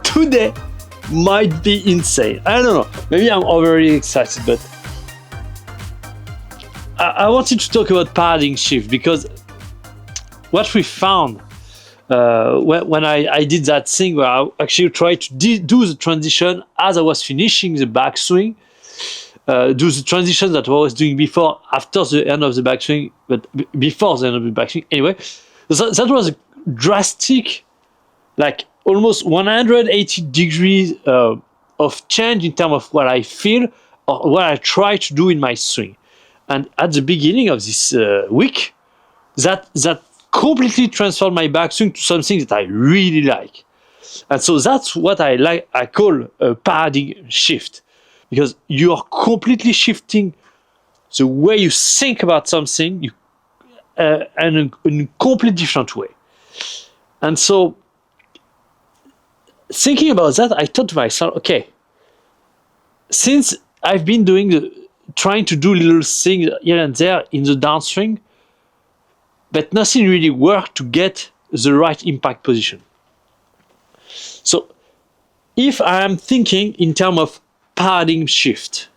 today might be insane. I don't know. Maybe I'm overly excited, but I wanted to talk about paradigm shift because what we found when I did that thing where I actually tried to do the transition as I was finishing the backswing, do the transition that I was doing before, after the end of the backswing, but before the end of the backswing. Anyway, that was a drastic, like almost 180 degrees of change in terms of what I feel or what I try to do in my swing. And at the beginning of this week, that completely transformed my backswing to something that I really like. And so that's what I call a paradigm shift, because you are completely shifting the way you think about something in a completely different way. And so thinking about that, I thought to myself, okay, since I've been trying to do little things here and there in the downswing, but nothing really worked to get the right impact position. So if I am thinking in terms of paradigm shift,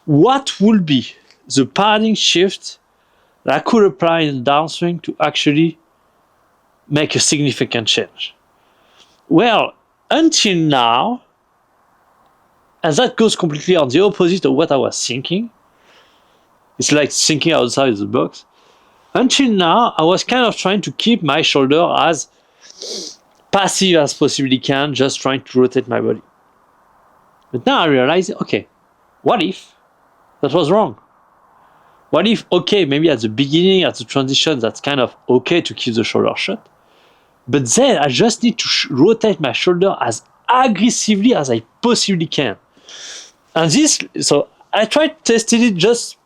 what would be the paradigm shift that I could apply in the downswing to actually make a significant change? Well, until now, and that goes completely on the opposite of what I was thinking. It's like thinking outside the box. Until now, I was kind of trying to keep my shoulder as passive as possibly can, just trying to rotate my body. But now I realize, okay, what if that was wrong? What if, okay, maybe at the beginning, at the transition, that's kind of okay to keep the shoulder shut. But then I just need to rotate my shoulder as aggressively as I possibly can. And so I tried testing it just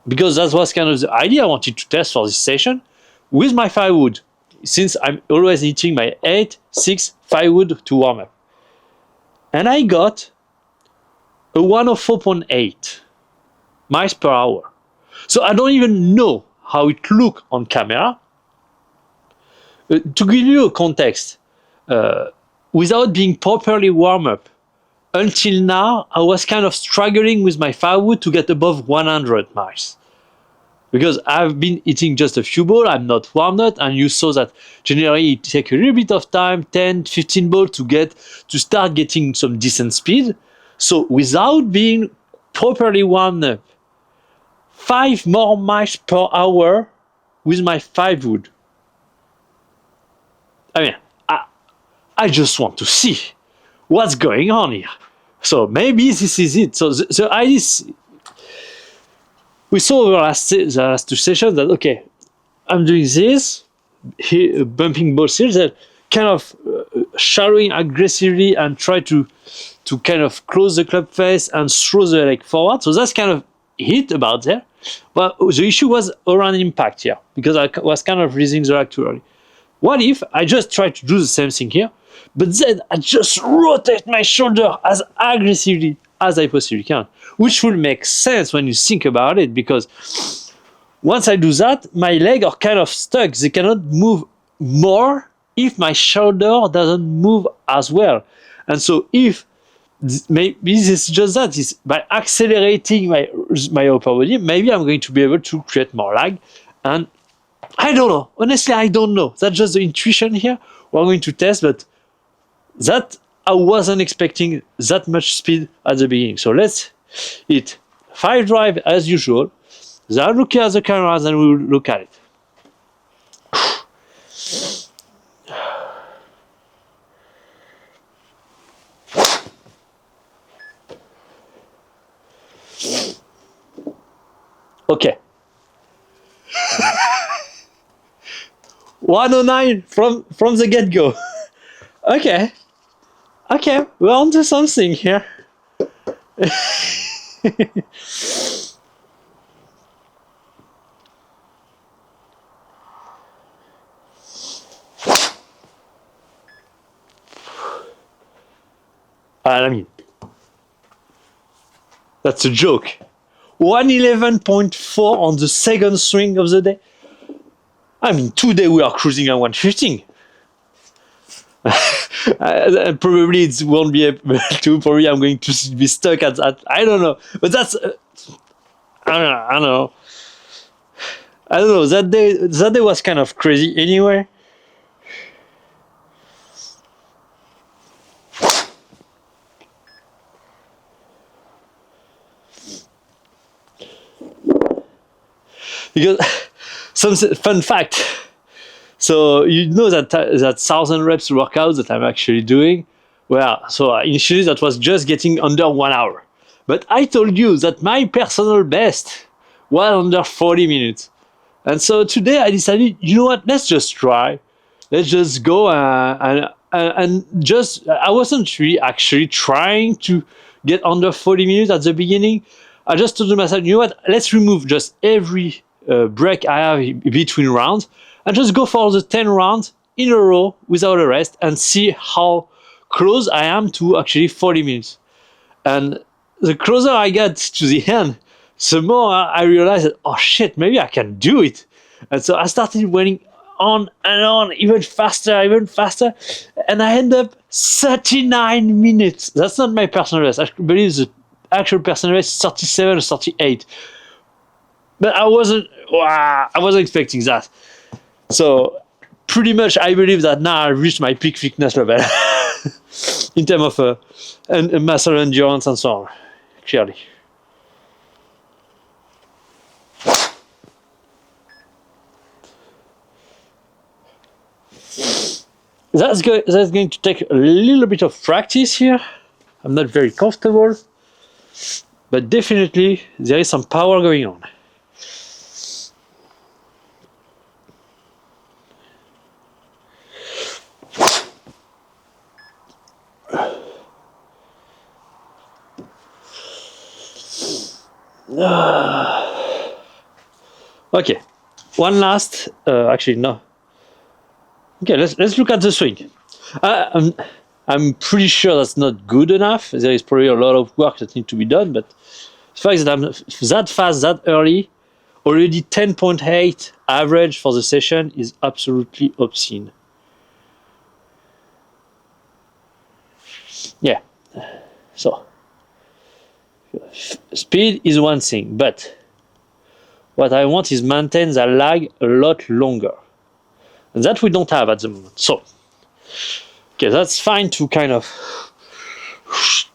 because that was kind of the idea I wanted to test for this session with my 5-wood, since I'm always hitting my 8-6 5-wood to warm up. And I got a 104.8 miles per hour. So I don't even know how it looked on camera. To give you a context, without being properly warmed up, until now, I was kind of struggling with my 5-wood to get above 100 miles. Because I've been hitting just a few balls, I'm not warmed up, and you saw that generally it takes a little bit of time, 10, 15 balls to start getting some decent speed. So without being properly warmed up, 5 more miles per hour with my 5-wood. I mean, I just want to see what's going on here. So maybe this is it. So the idea is, we saw over the last two sessions that, okay, I'm doing this, here, bumping balls here, that kind of shallowing aggressively and try to kind of close the club face and throw the leg forward. So that's kind of it about there. But the issue was around impact here, because I was kind of releasing the leg too early. What if I just try to do the same thing here, but then I just rotate my shoulder as aggressively as I possibly can, which will make sense when you think about it, because once I do that, my legs are kind of stuck. They cannot move more if my shoulder doesn't move as well. And so if maybe this is just that, is by accelerating my upper body, maybe I'm going to be able to create more lag. And I don't know. Honestly, I don't know. That's just the intuition here. We're going to test, but that I wasn't expecting that much speed at the beginning. So let's hit 5 drive as usual. Then I'll look at the cameras and we'll look at it. Okay. 109 from the get-go. Okay, we're on to something here. I mean, that's a joke. 111.4 on the second swing of the day. I mean, today we are cruising at 115. And probably it won't be able to. Probably I'm going to be stuck at that. I don't know, but that's I don't know. I don't know. I don't know. That day was kind of crazy. Anyway, because some fun fact. So you know that 1,000 reps workout that I'm actually doing. Well, so initially that was just getting under 1 hour, but I told you that my personal best was under 40 minutes. And so today I decided, you know what? Let's just try. Let's just go and just. I wasn't really actually trying to get under 40 minutes at the beginning. I just told myself, you know what? Let's remove just every break I have between rounds and just go for the 10 rounds in a row without a rest and see how close I am to actually 40 minutes. And the closer I get to the end, the more I realized that, oh shit, maybe I can do it. And so I started running on, even faster. And I end up 39 minutes. That's not my personal best. I believe the actual personal best is 37 or 38. But I wasn't expecting that. So pretty much I believe that now I've reached my peak fitness level in terms of and muscle endurance and so on, clearly. That's going to take a little bit of practice here. I'm not very comfortable, but definitely there is some power going on. Okay, one last. Actually, no. Okay, let's look at the swing. I'm pretty sure that's not good enough. There is probably a lot of work that needs to be done, but the fact that I'm that fast, that early, already 10.8 average for the session is absolutely obscene. Yeah. So, speed is one thing, but what I want is maintain the lag a lot longer. And that we don't have at the moment. So, okay, that's fine to kind of.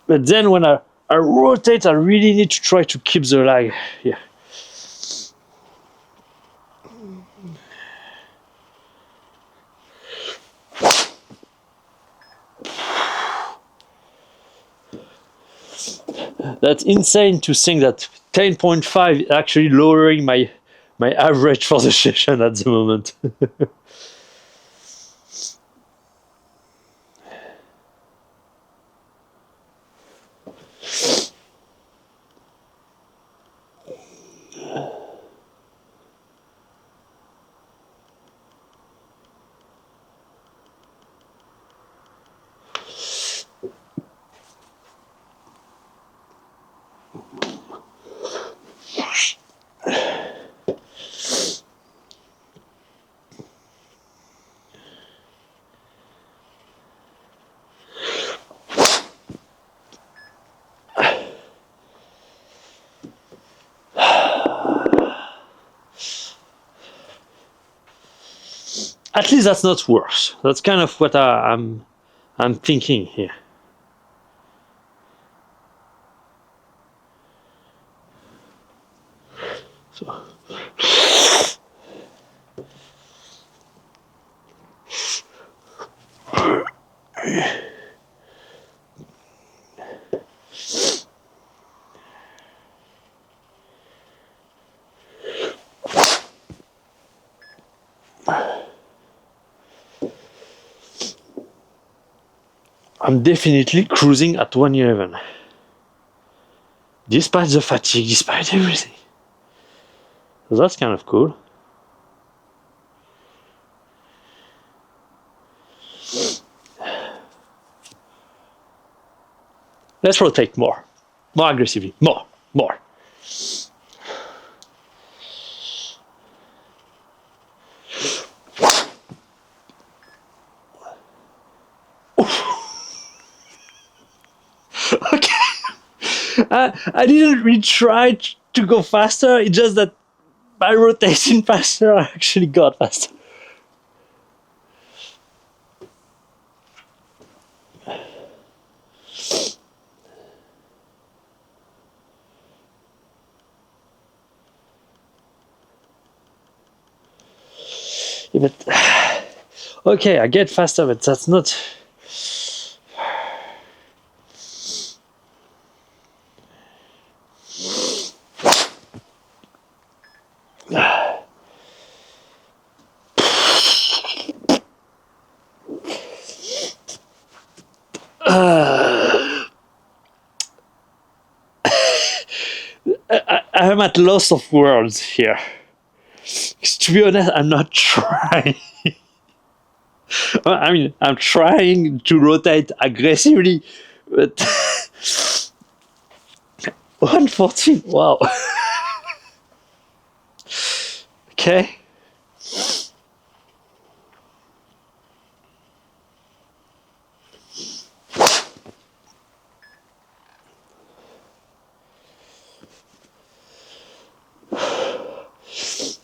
But then when I rotate, I really need to try to keep the lag here. That's insane to think that 10.5 is actually lowering my average for the session at the moment. At least that's not worse. That's kind of what I'm thinking here. So. I'm definitely cruising at 111. Despite the fatigue, despite everything. So that's kind of cool. Let's rotate more aggressively, more. Oof. I didn't really try to go faster. It's just that by rotating faster, I actually got faster. Yeah, but okay, I get faster, but that's not. I'm at loss of words here. 'Cause to be honest, I'm not trying. I mean, I'm trying to rotate aggressively, but 114. Wow. Okay.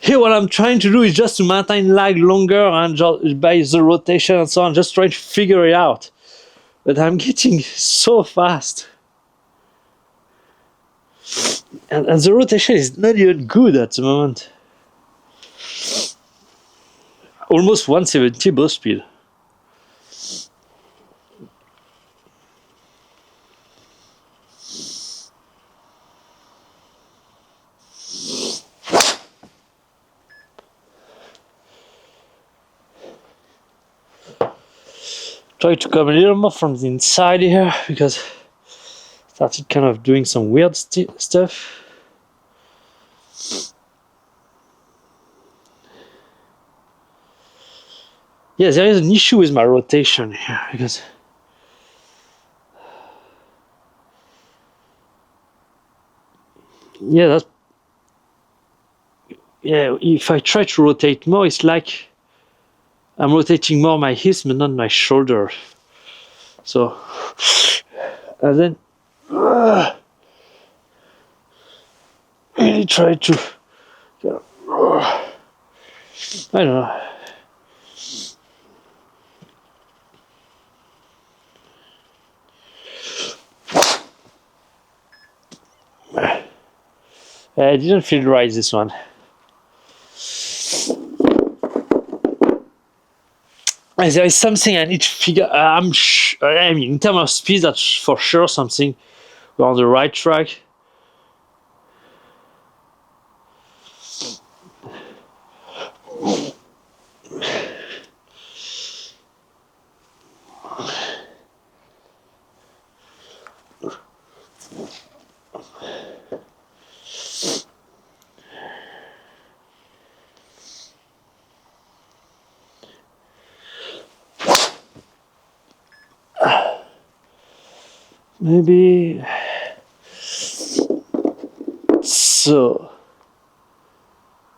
Here, what I'm trying to do is just to maintain lag longer and just by the rotation and so on, just trying to figure it out. But I'm getting so fast. And the rotation is not even good at the moment. Almost 170 bow speed. Try to come a little more from the inside here because I started kind of doing some weird stuff. Yeah, there is an issue with my rotation here because yeah, if I try to rotate more, it's like I'm rotating more my hips but not my shoulder. So and then really try to I don't know. I didn't feel right this one. There is something I need to figure. I mean, in terms of speed, that's for sure something we're on the right track. Maybe so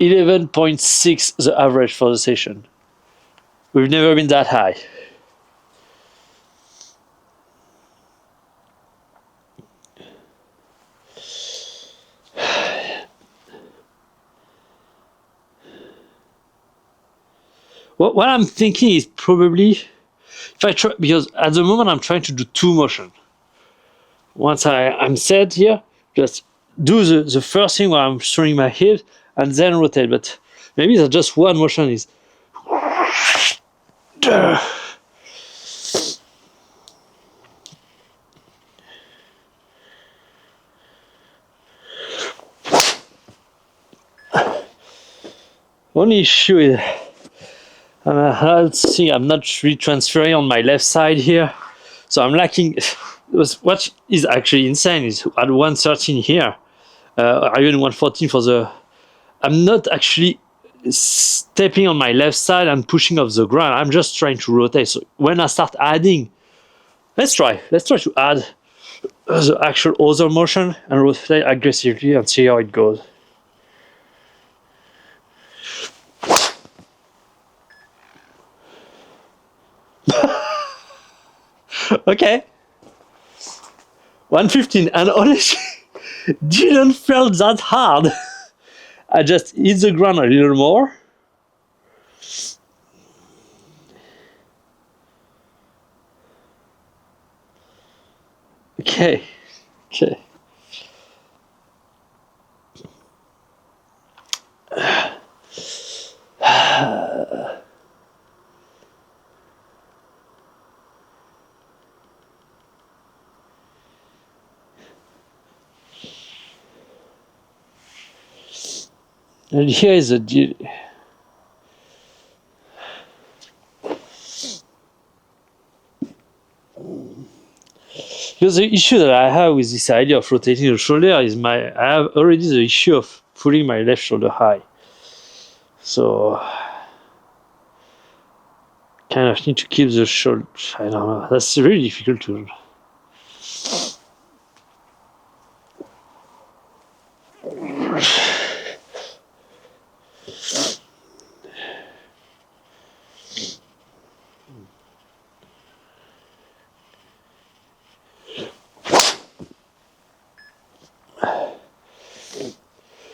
11.6 the average for the session. We've never been that high. What I'm thinking is probably if I try, because at the moment I'm trying to do two motion. Once I'm set here, just do the first thing where I'm throwing my hips and then rotate. But maybe that's just one motion is only issue is let's see, I'm not really transferring on my left side here, so I'm lacking. What is actually insane is at 113 here, even 114 for the. I'm not actually stepping on my left side and pushing off the ground. I'm just trying to rotate. So when I start adding, let's try to add the actual other motion and rotate aggressively and see how it goes. Okay. 115, and honestly, didn't feel that hard. I just hit the ground a little more. Okay. And here is a deal. Because the issue that I have with this idea of rotating the shoulder is I have already the issue of putting my left shoulder high. So kind of need to keep the shoulder. I don't know. That's really difficult to.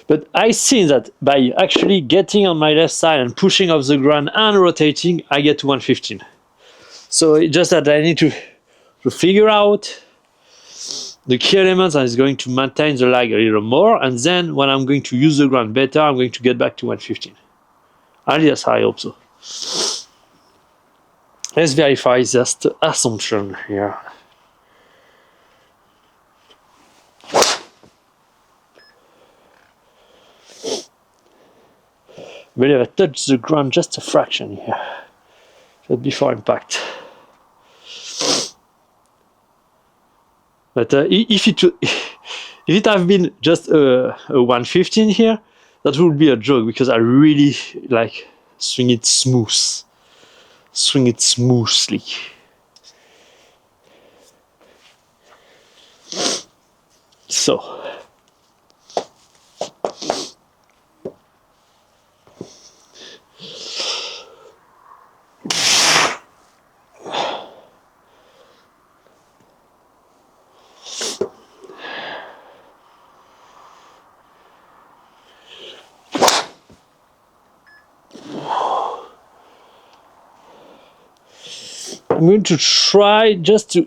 But I see that by actually getting on my left side and pushing off the ground and rotating, I get to 115. So it's just that I need to figure out the key elements that is going to maintain the lag a little more, and then when I'm going to use the ground better, I'm going to get back to 115. At least I hope so. Let's verify this assumption here. I believe I touched the ground just a fraction here, just before impact. But if it had been just a 115 here, that would be a joke, because I really like swing it smoothly. So. I'm going to try just to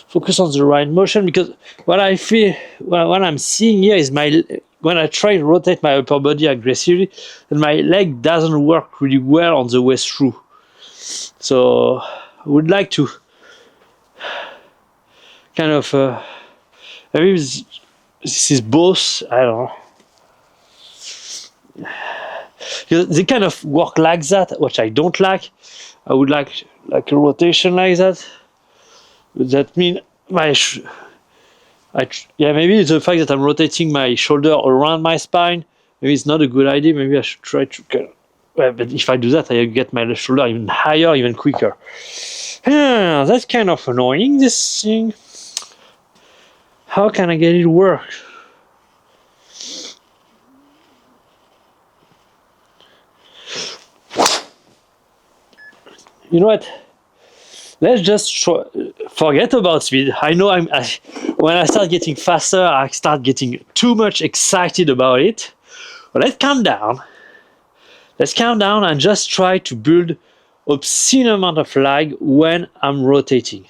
focus on the right motion, because what I feel, what I'm seeing here is when I try to rotate my upper body aggressively, then my leg doesn't work really well on the way through. So I would like to kind of maybe this is both, I don't know. They kind of work like that, which I don't like. I would like a rotation like that. But that means maybe the fact that I'm rotating my shoulder around my spine, maybe it's not a good idea. Maybe I should try to. But if I do that, I get my left shoulder even higher, even quicker. That's kind of annoying, this thing. How can I get it to work? You know what? Let's just forget about speed. I know when I start getting faster, I start getting too much excited about it. But let's calm down. Let's calm down and just try to build obscene amount of lag when I'm rotating.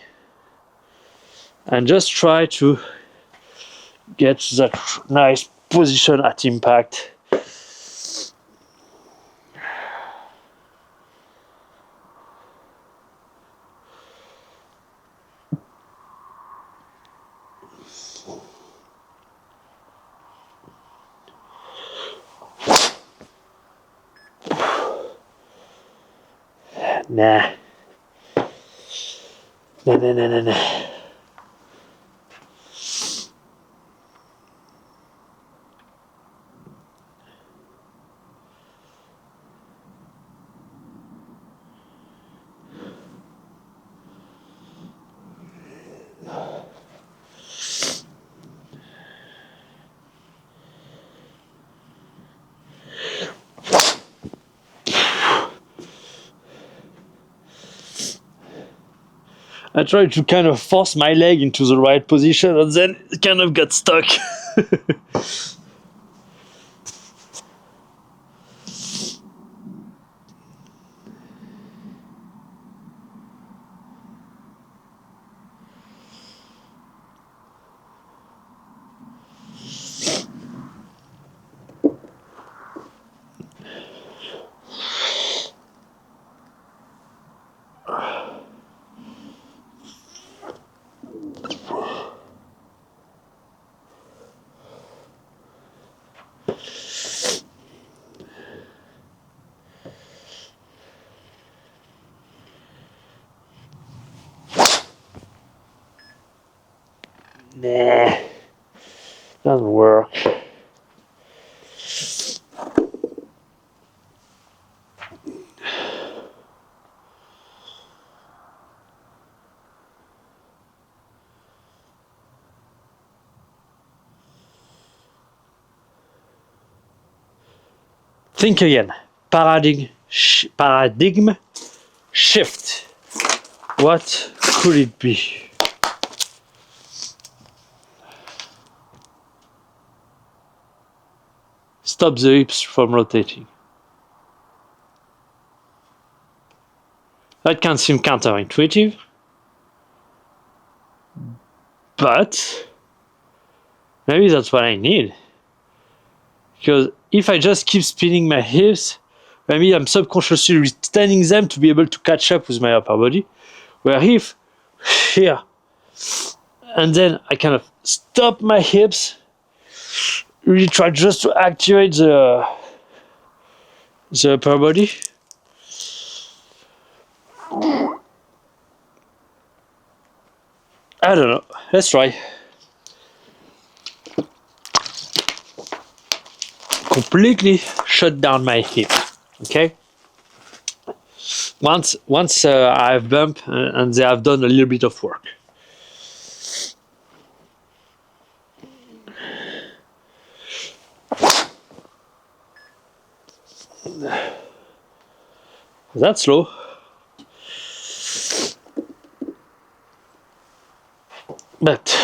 And just try to get that nice position at impact. Nah. I tried to kind of force my leg into the right position, and then it kind of got stuck. Nah, doesn't work. Think again. Paradigm shift. What could it be? Stop the hips from rotating. That can seem counterintuitive, but maybe that's what I need. Because if I just keep spinning my hips, maybe I'm subconsciously retaining them to be able to catch up with my upper body. Where if here, and then I kind of stop my hips, really try just to activate the upper body. I don't know. Let's try. Completely shut down my hip. Okay. Once I've bumped and they have done a little bit of work. That's slow. But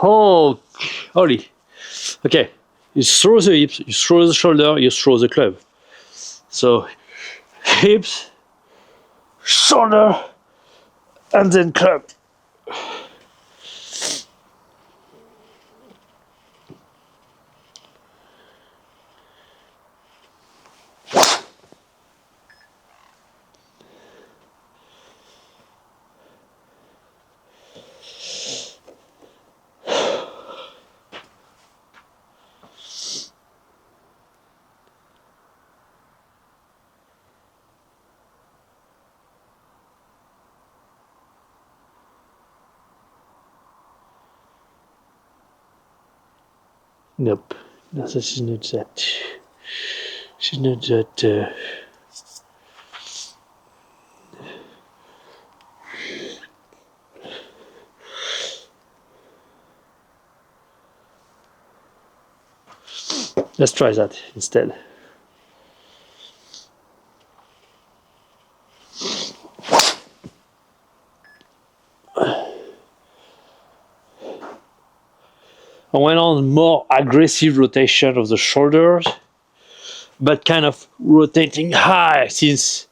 oh, holy. Okay, you throw the hips, you throw the shoulder, you throw the club. So hips, shoulder, and then club. Nope, no, she's not that. She's not that. Let's try that instead. I went on more aggressive rotation of the shoulders, but kind of rotating high since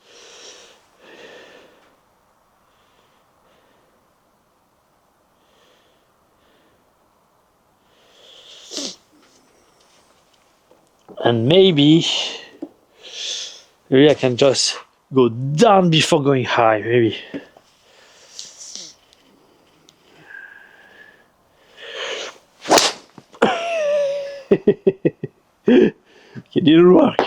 and maybe I can just go down before going high, maybe. It didn't work.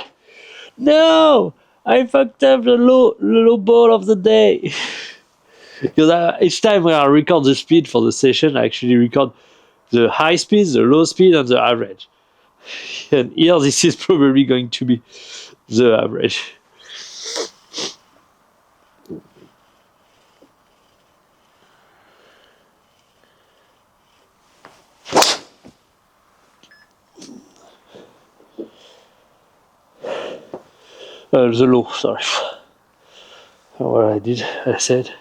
No! I fucked up the low ball of the day. Because each time when I record the speed for the session, I actually record the high speed, the low speed, and the average. And here, this is probably going to be the average. The low, sorry. What I said.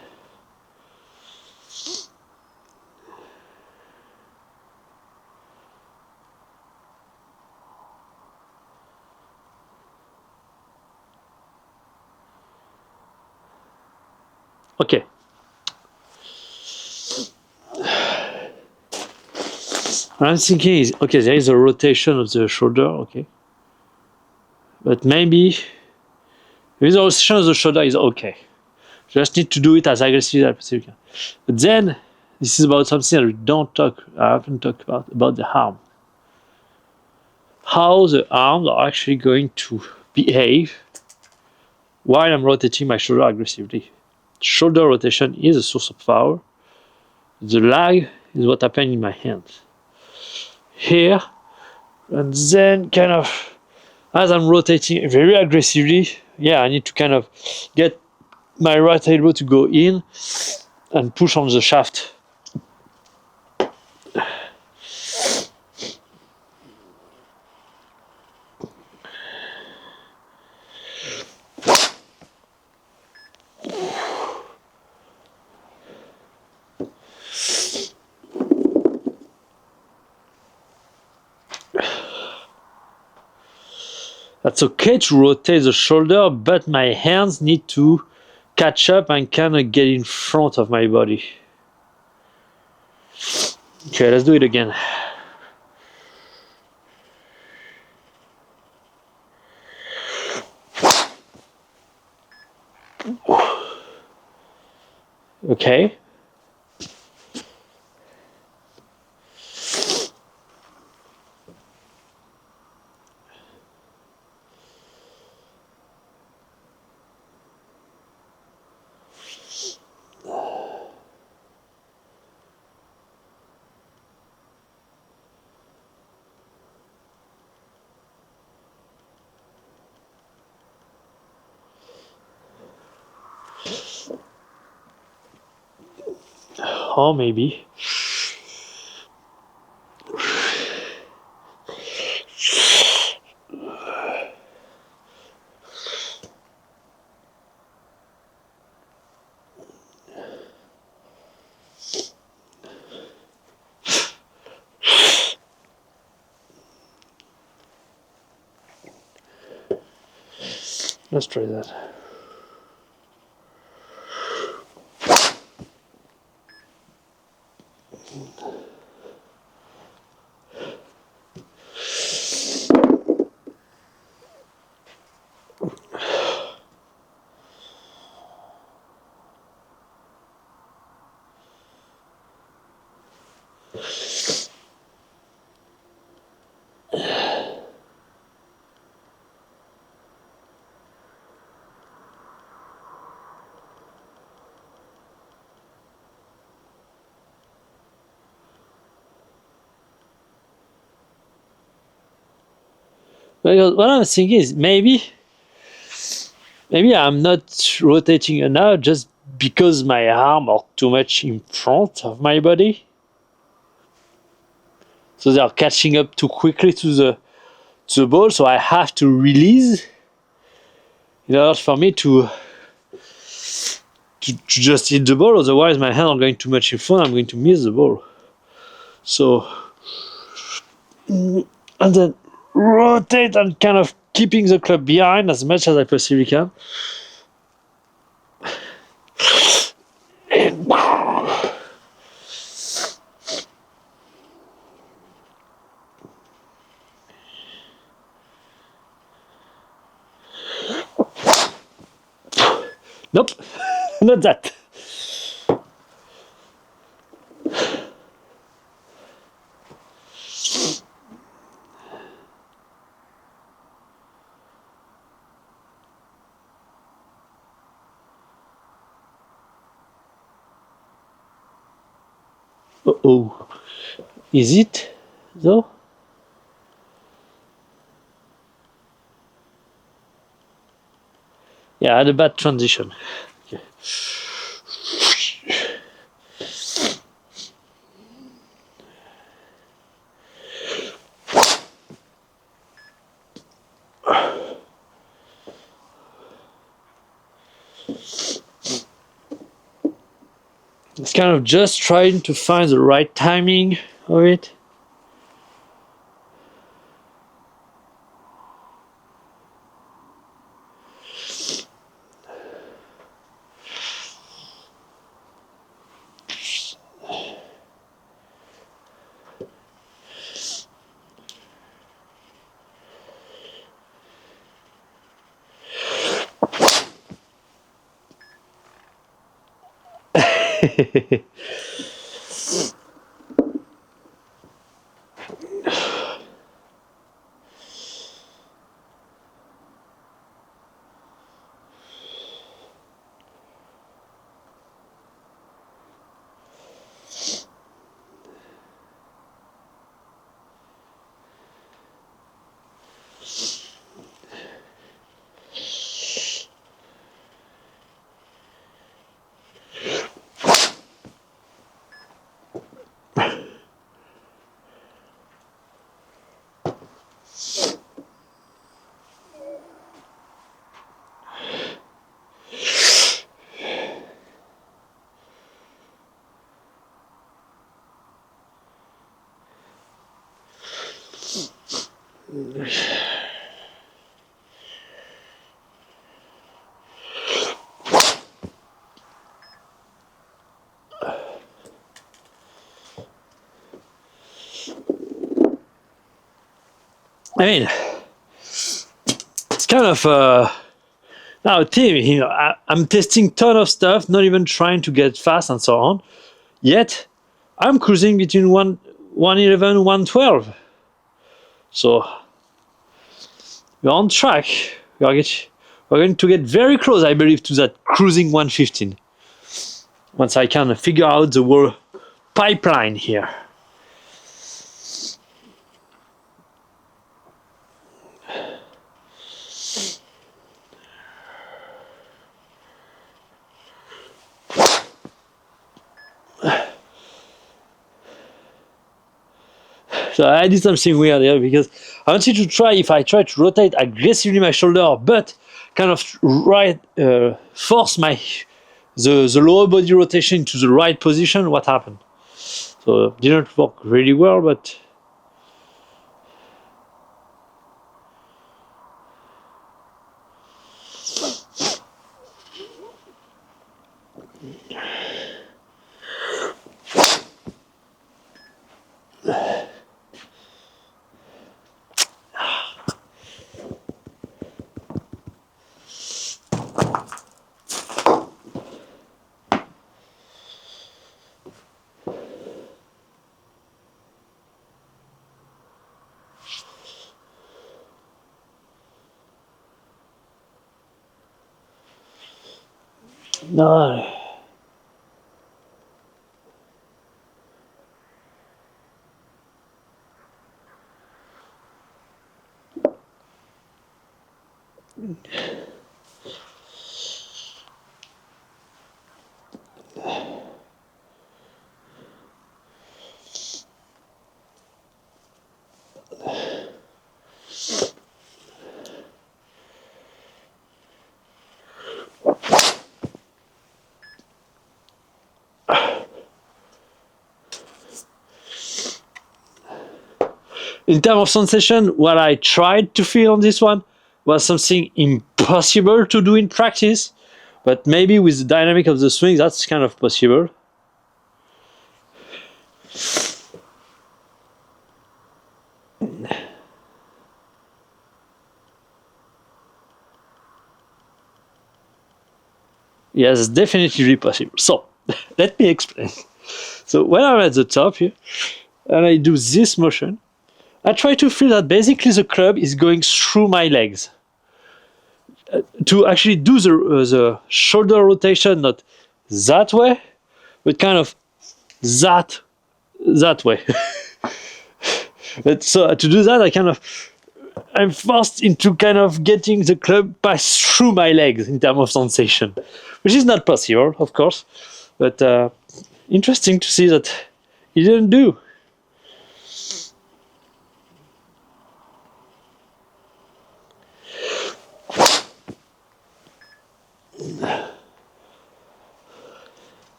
Okay. What I'm thinking is, okay, there is a rotation of the shoulder, okay. But maybe the rotation of the shoulder is okay. Just need to do it as aggressively as possible. But then, this is about something that I haven't talked about the arm. How the arms are actually going to behave while I'm rotating my shoulder aggressively. Shoulder rotation is a source of power. The lag is what happens in my hands. Here, and then kind of, as I'm rotating very aggressively, I need to kind of get my right elbow to go in and push on the shaft. That's okay to rotate the shoulder, but my hands need to catch up and kind of get in front of my body. Okay, let's do it again. Okay. Or maybe. Let's try that. Because what I'm thinking is maybe I'm not rotating enough just because my arms are too much in front of my body. So they are catching up too quickly to the ball, so I have to release in order for me to just hit the ball. Otherwise, my hands are going too much in front. I'm going to miss the ball. So, and then rotate and kind of keeping the club behind as much as I possibly can. Nope, not that. Uh-oh. Is it, though? Yeah, I had a bad transition. Okay. It's kind of just trying to find the right timing of it. I mean, it's kind of now a team. I'm testing ton of stuff, not even trying to get fast and so on. Yet, I'm cruising between 111, 112. So we're on track. We're going to get very close, I believe, to that cruising 115. Once I can figure out the whole pipeline here. So I did something weird here because I wanted to try if I try to rotate aggressively my shoulder, but kind of force the lower body rotation into the right position. What happened? So it didn't work really well, but no. In terms of sensation, what I tried to feel on this one was something impossible to do in practice, but maybe with the dynamic of the swing, that's kind of possible. Yes, definitely possible. So, let me explain. So, when I'm at the top here, and I do this motion, I try to feel that basically the club is going through my legs. To actually do the shoulder rotation, not that way, but kind of that that way. But so to do that, I'm forced into kind of getting the club pass through my legs in terms of sensation, which is not possible, of course. But interesting to see that he didn't do.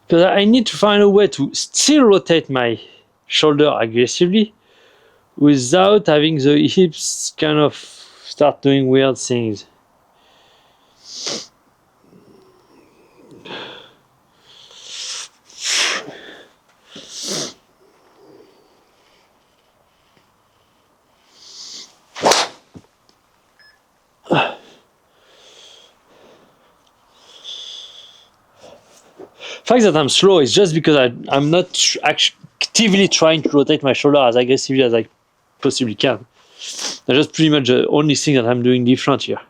Because I need to find a way to still rotate my shoulder aggressively without having the hips kind of start doing weird things. The fact that I'm slow is just because I'm not actively trying to rotate my shoulder as aggressively as I possibly can. That's just pretty much the only thing that I'm doing different here.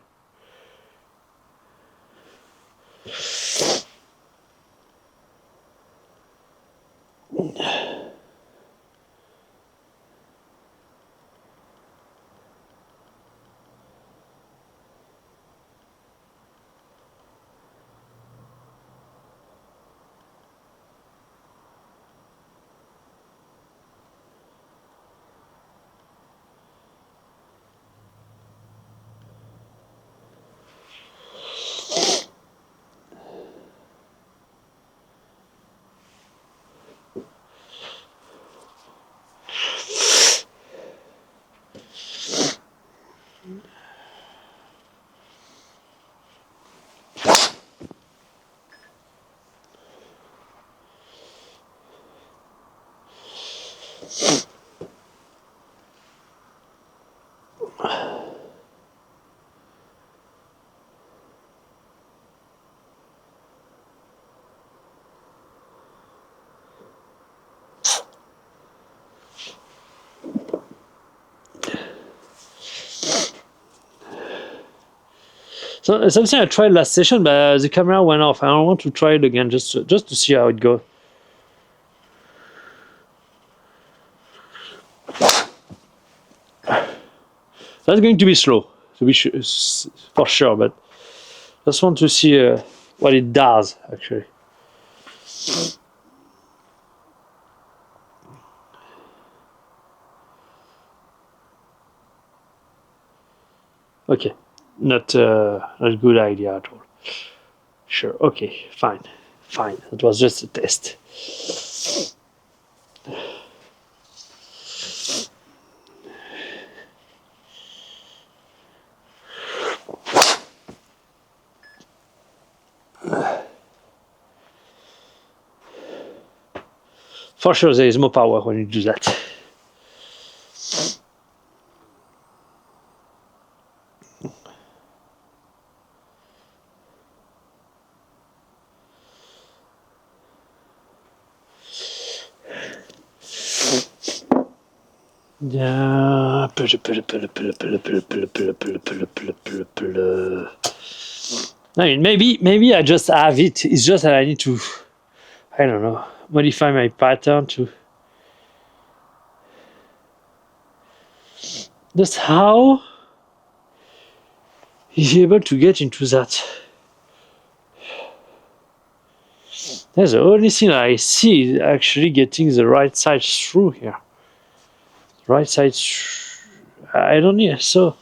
So something I tried last session, but the camera went off. I don't want to try it again, just to see how it goes. That's going to be slow, to be for sure, but just want to see what it does actually. Okay, not a good idea at all. Sure. Okay. Fine. It was just a test. For sure, there is more power when you do that. Yeah. I mean, maybe I just have it. It's just that I need to, I don't know, modify my pattern to. Just how is he able to get into that? That's the only thing I see is actually getting the right side through here. Right side. I don't need so.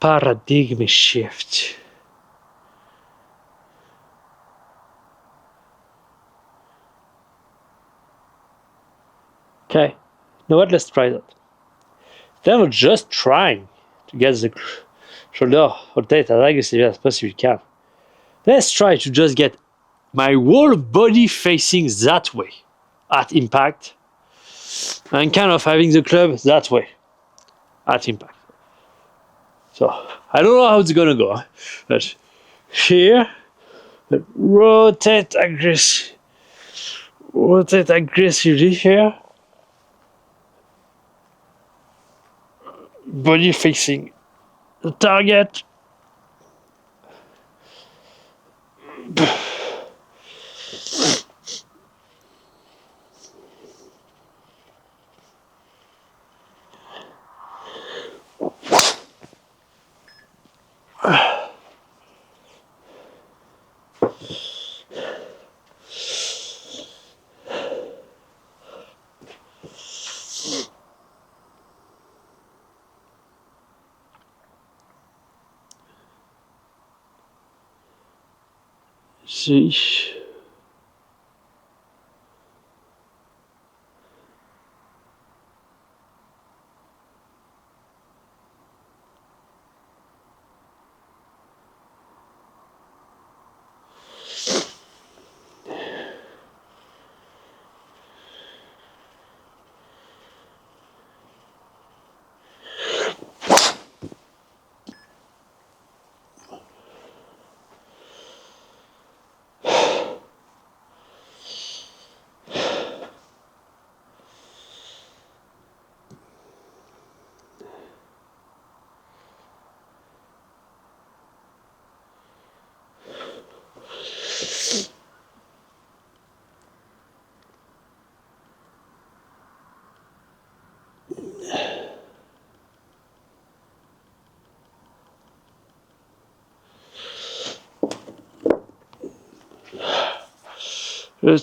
Paradigm shift. Okay, now what? Let's try that. Then we're just trying to get the shoulder rotate as aggressively as possible can. Let's try to just get my whole body facing that way at impact and kind of having the club that way at impact. So I don't know how it's gonna go, but here, rotate aggressively here, body facing the target. See.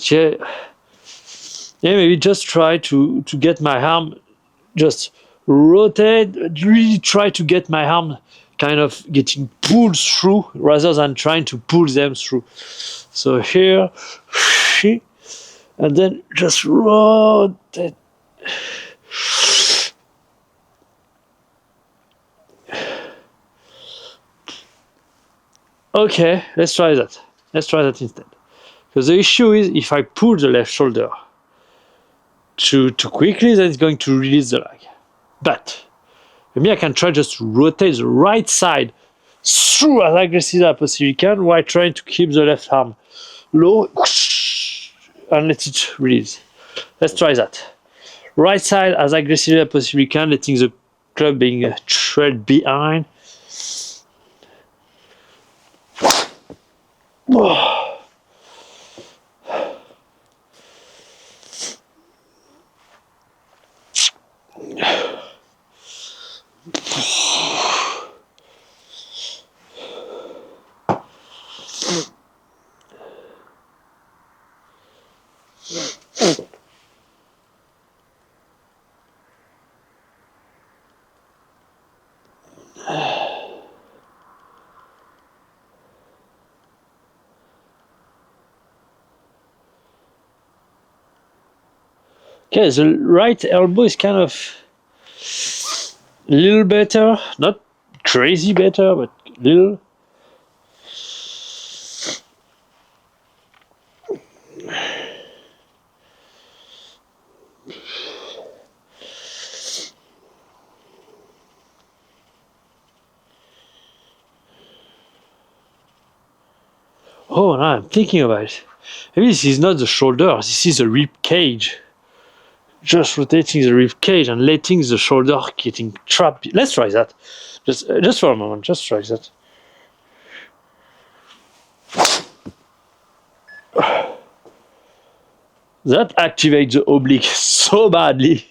Yeah, maybe just try to get my arm, just rotate, really try to get my arm kind of getting pulled through rather than trying to pull them through. So here, and then just rotate. Okay, let's try that. Let's try that instead. Because the issue is if I pull the left shoulder too quickly, then it's going to release the leg. But maybe I can try just to rotate the right side through as aggressively as possibly can while trying to keep the left arm low and let it release. Let's try that. Right side as aggressively as possibly can, letting the club being trailed behind. Okay, the right elbow is kind of a little better, not crazy better, but little. Oh, now I'm thinking about it. Maybe this is not the shoulder, this is the rib cage. Just rotating the rib cage and letting the shoulder getting trapped. Let's try that. Just for a moment, just try that. That activates the oblique so badly.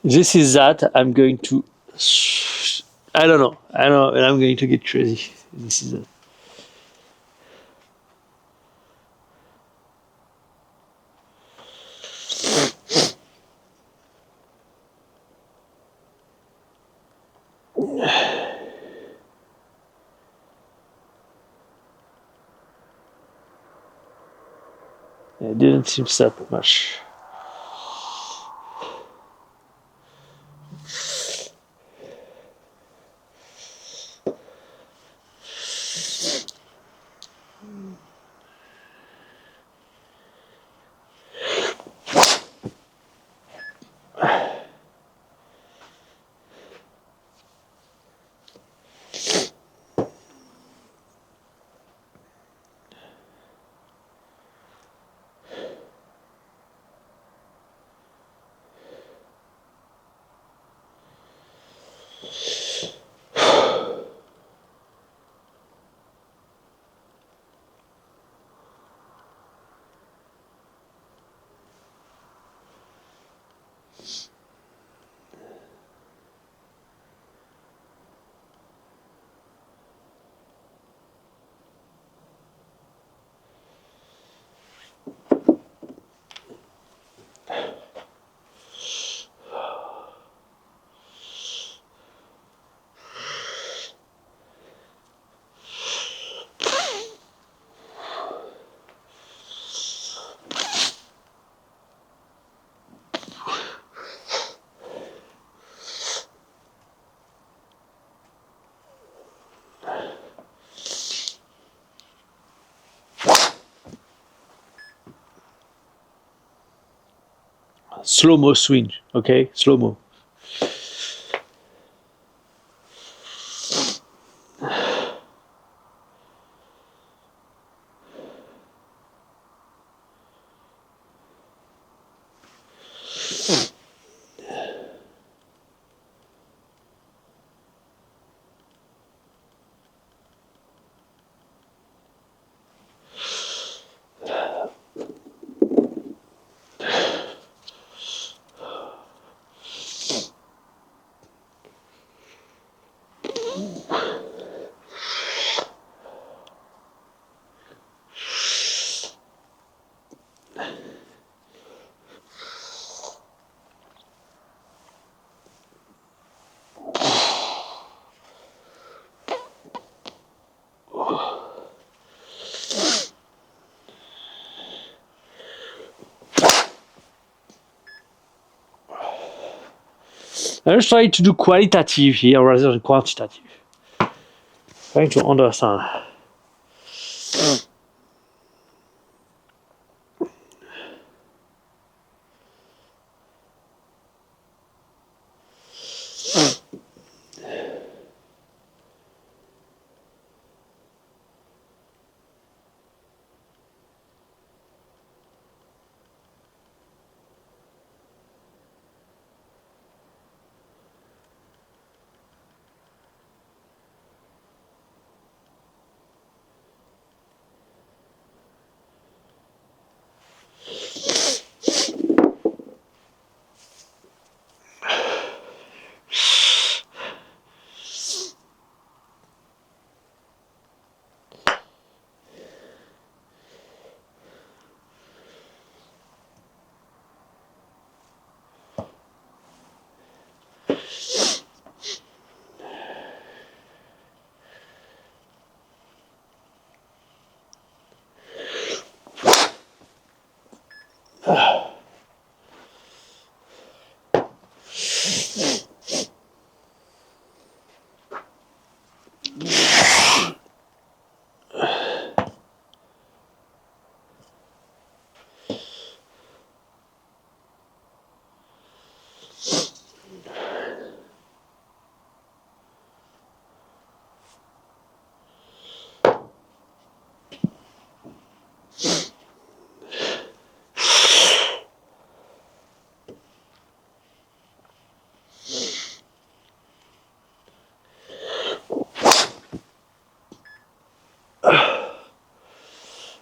this is that. I'm going to. I don't know. I don't know. And I'm going to get crazy. This is it. It didn't seem that much. Slow mo swing. Okay, slow mo. I'm just trying to do qualitative here rather than quantitative. Trying to understand.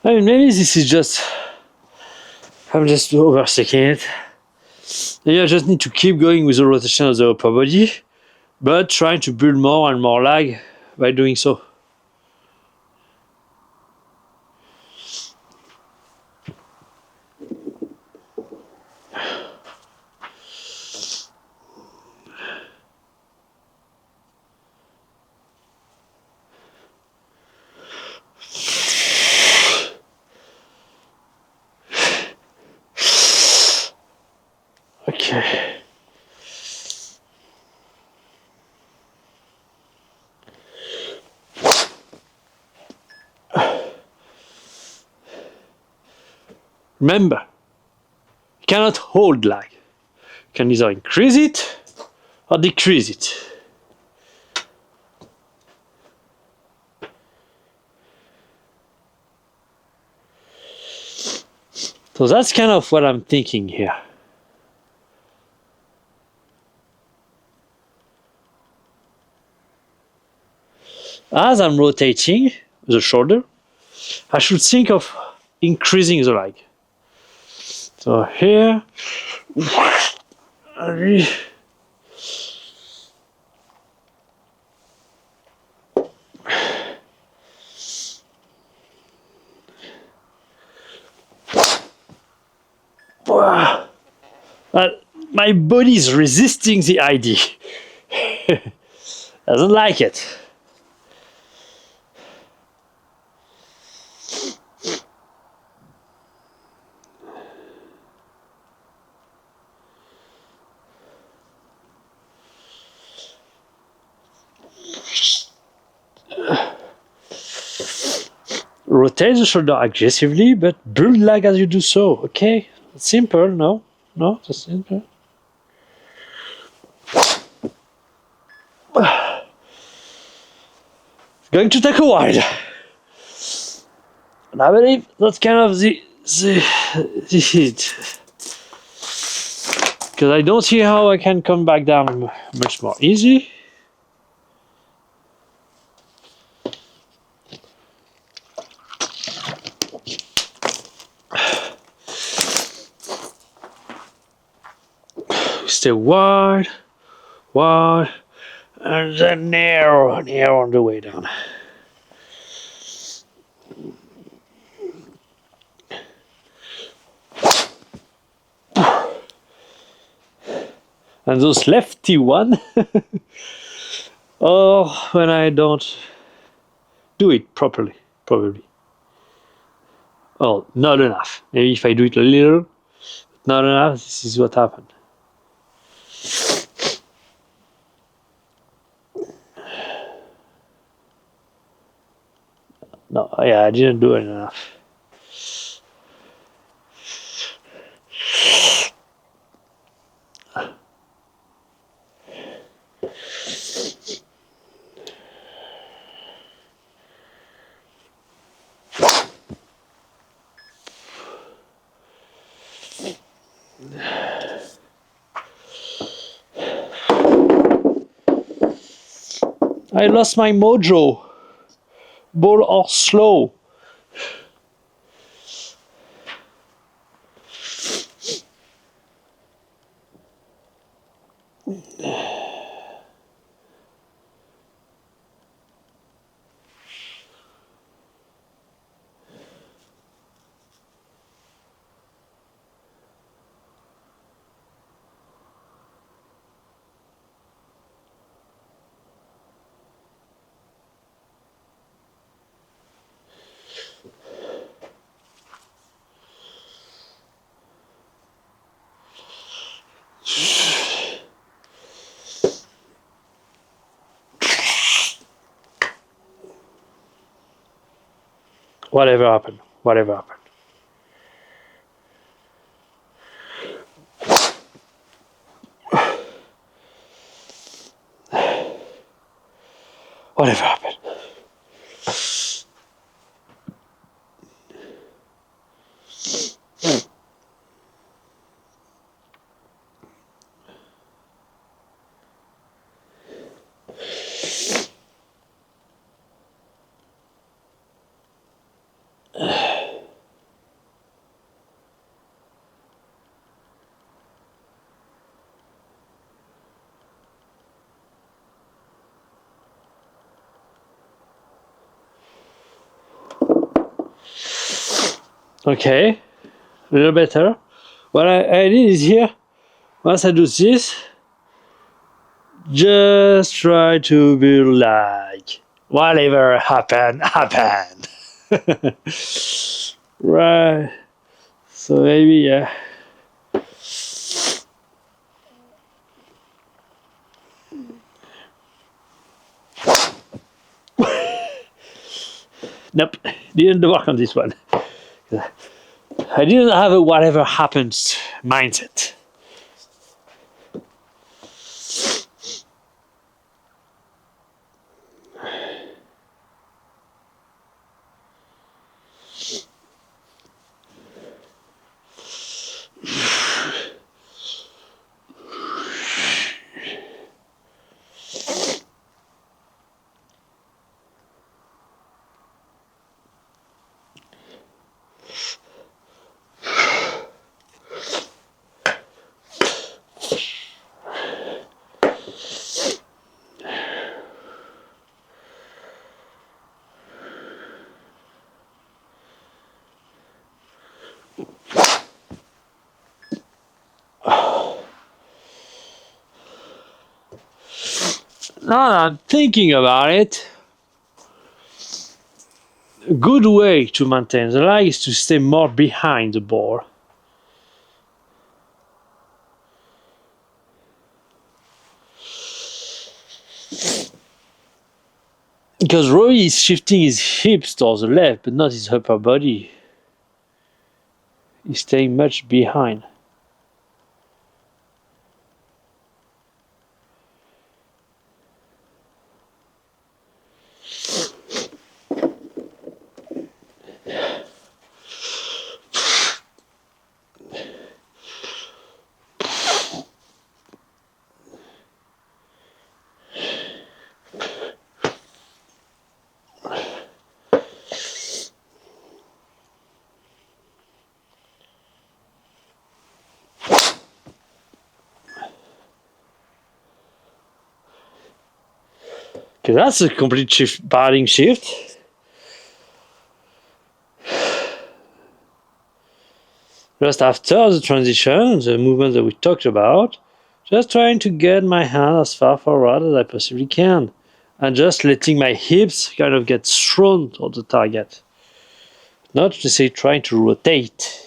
I mean, maybe this is just. I'm just overthinking it. Maybe I just need to keep going with the rotation of the upper body, but trying to build more and more lag by doing so. Okay. Remember, you cannot hold lag. You can either increase it or decrease it. So that's kind of what I'm thinking here. As I'm rotating the shoulder, I should think of increasing the lag. So here, my body is resisting the idea. Doesn't like it. Rotate the shoulder aggressively, but build lag as you do so. Okay, it's simple. No, it's simple. It's going to take a while, and I believe that's kind of the hit. Because I don't see how I can come back down much more easy. Stay wide, and then narrow on the way down. And those lefty one, oh, when I don't do it properly, probably. Oh, not enough. Maybe if I do it a little, not enough, this is what happened. No, yeah, I didn't do it enough. I lost my mojo. Ball or slow. Whatever happened. Whatever happened. Whatever happened. Okay, a little better. What I did is here, once I do this, just try to be like, whatever happened, happened. Right. So maybe, yeah. Nope, didn't work on this one. I didn't have a whatever happens mindset. Now that I'm thinking about it, a good way to maintain the lag is to stay more behind the ball. Because Roy is shifting his hips towards the left, but not his upper body. He's staying much behind. Okay, that's a complete shift, batting shift. Just after the transition, the movement that we talked about, just trying to get my hand as far forward as I possibly can. And just letting my hips kind of get thrown toward the target. Not to say trying to rotate.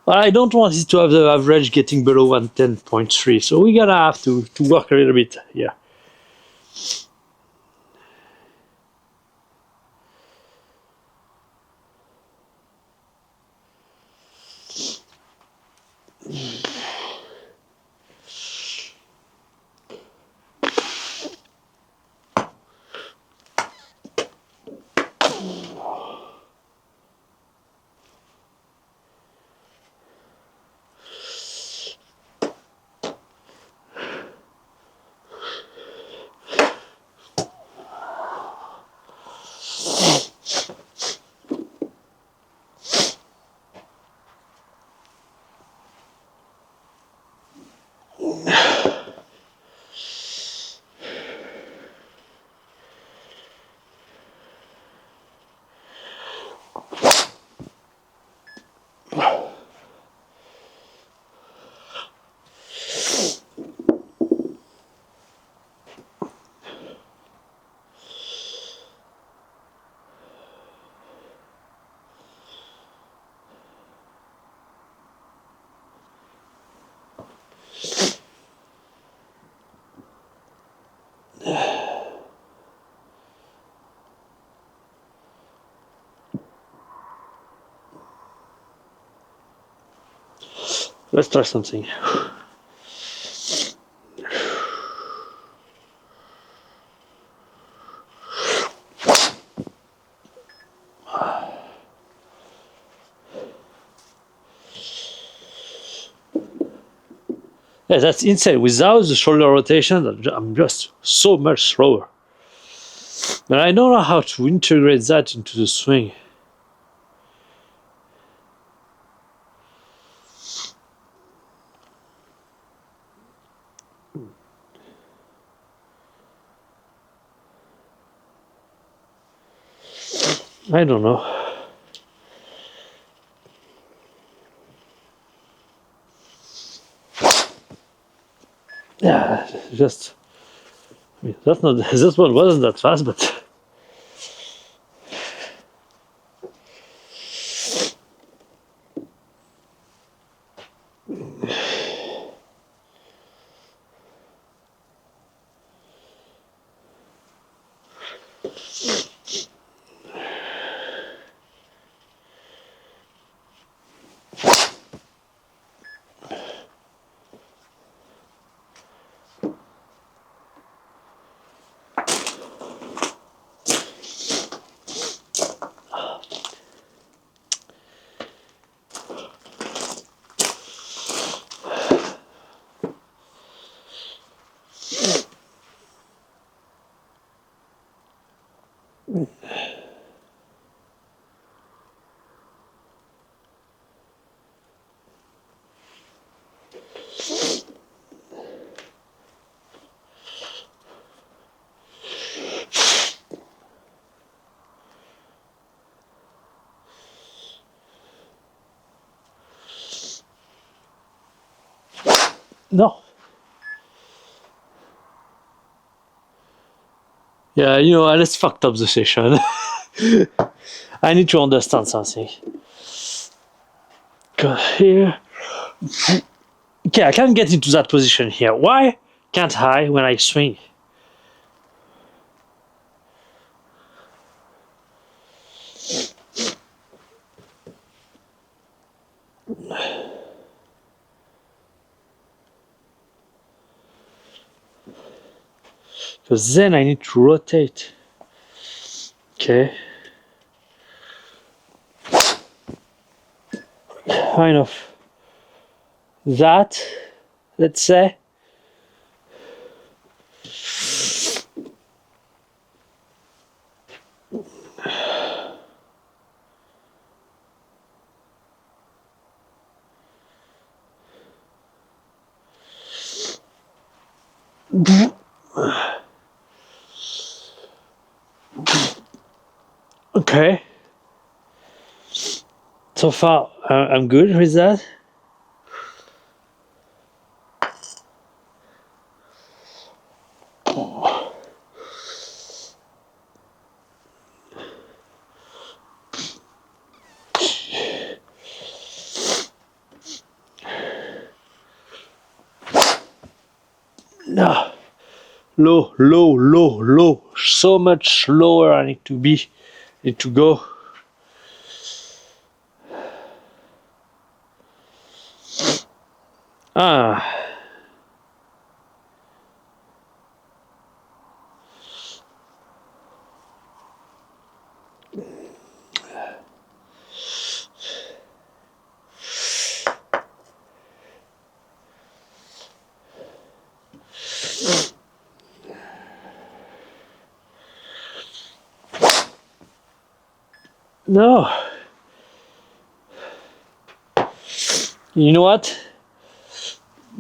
But I don't want it to have the average getting below 110.3, so we're gonna have to work a little bit here. Let's try something. Yeah, that's insane. Without the shoulder rotation, I'm just so much slower. But I don't know how to integrate that into the swing. I don't know. Yeah, just. I mean, that's not. This one wasn't that fast, but. No. Yeah, I just fucked up the session. I need to understand something. Here. Okay, I can't get into that position here. Why can't I when I swing? Because then I need to rotate. Okay. Kind of that, let's say. Okay. So far, I'm good with that. No. Low, low, low, low. So much lower I need to be. Need to go. Ah. No. You know what?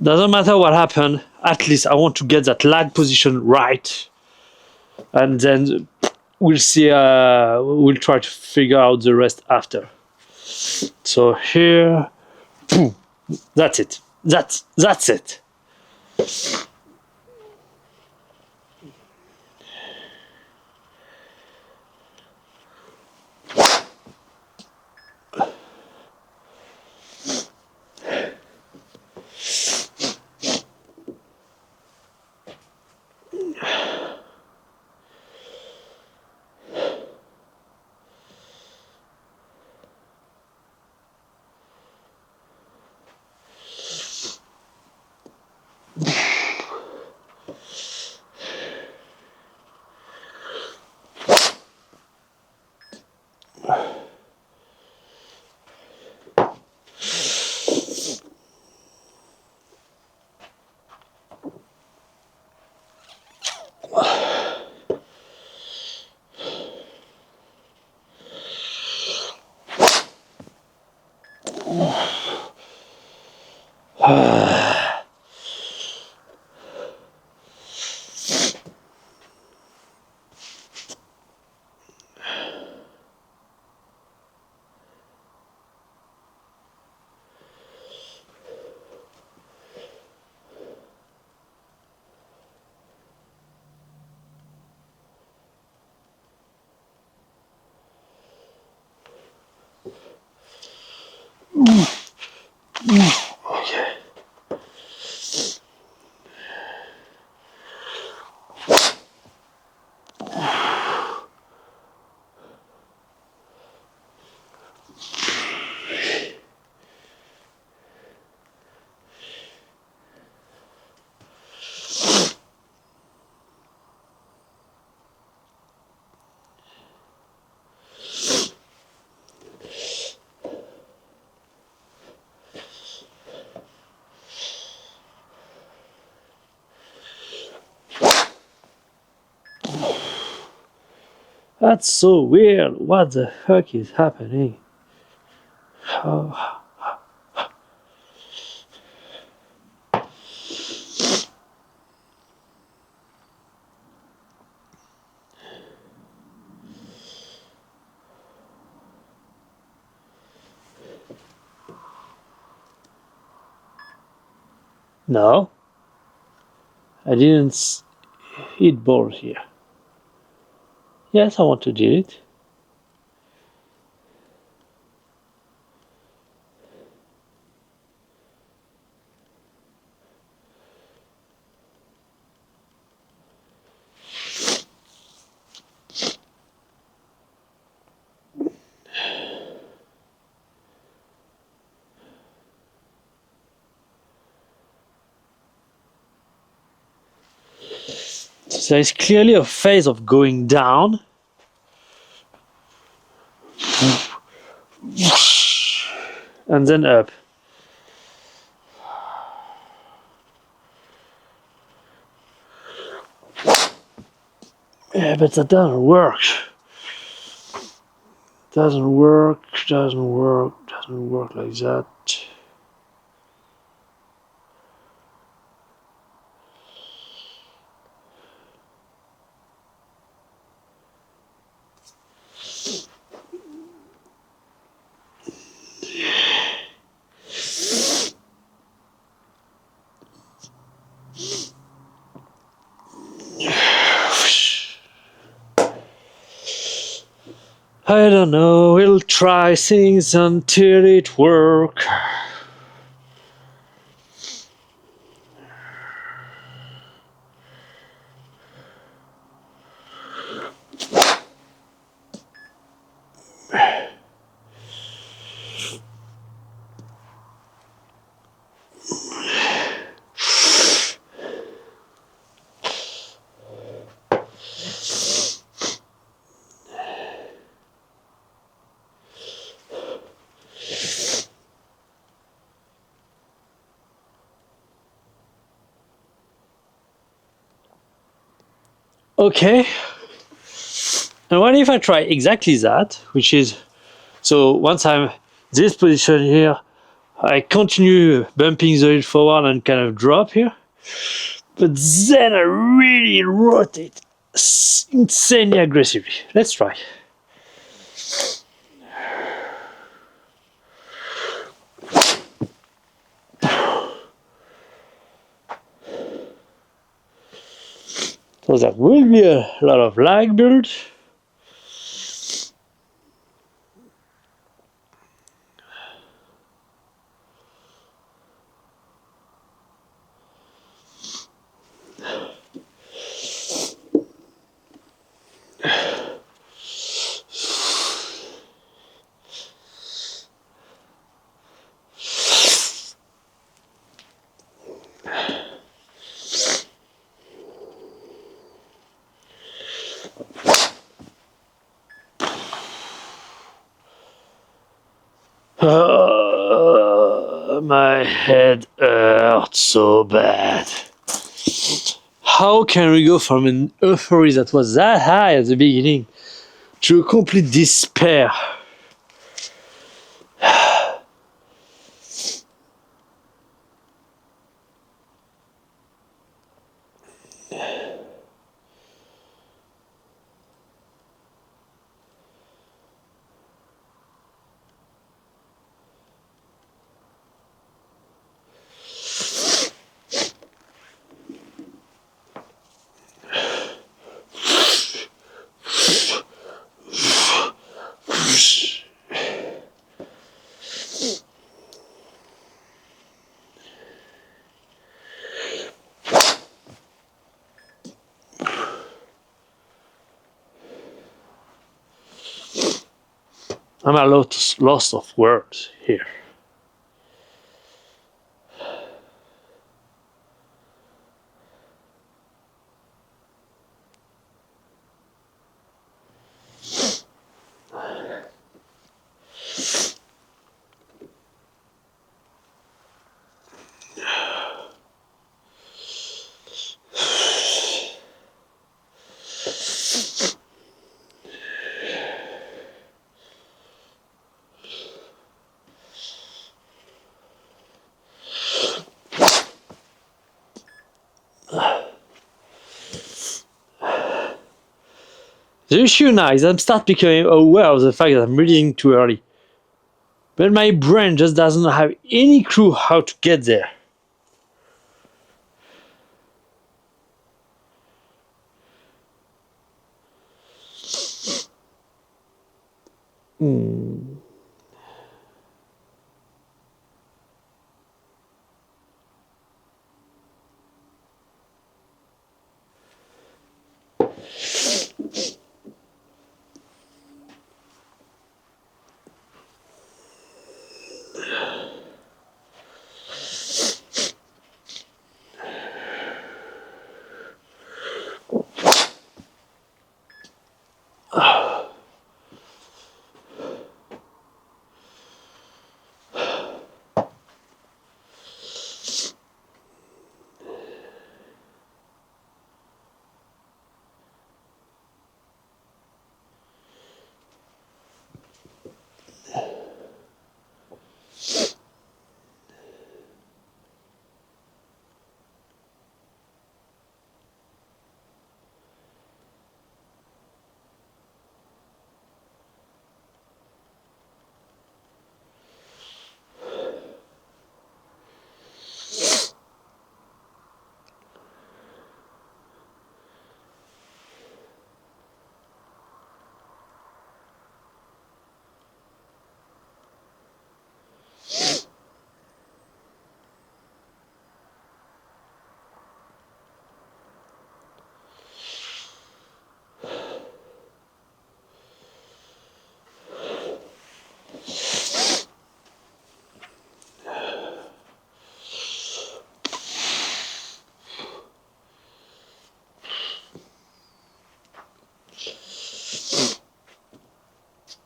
Doesn't matter what happened. At least I want to get that lag position right. And then we'll see. We'll try to figure out the rest after. So here. That's it. That's it. Okay. That's so weird. What the heck is happening? Oh. No, I didn't hit ball here. Yes, I want to delete. So there is clearly a phase of going down. And then up. Yeah, but that doesn't work. Doesn't work like that. I don't know, we'll try things until it works. Okay. And what if I try exactly that, which is, so once I'm this position here, I continue bumping the head forward and kind of drop here. But then I really rotate insanely aggressively. Let's try. So there will be a lot of lag build. My head hurts so bad. How can we go from an euphoria that was that high at the beginning to a complete despair? I'm a lot lost of words here. The issue now is I'm start becoming aware of the fact that I'm reading too early. But my brain just doesn't have any clue how to get there.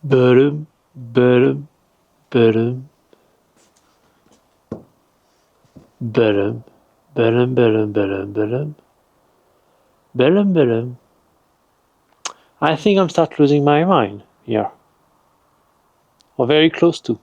Ba-dum, ba-dum, ba-dum, ba-dum, ba-dum, ba-dum, ba-dum, ba-dum, ba-dum, ba-dum. I think I'm start losing my mind here. Or very close to.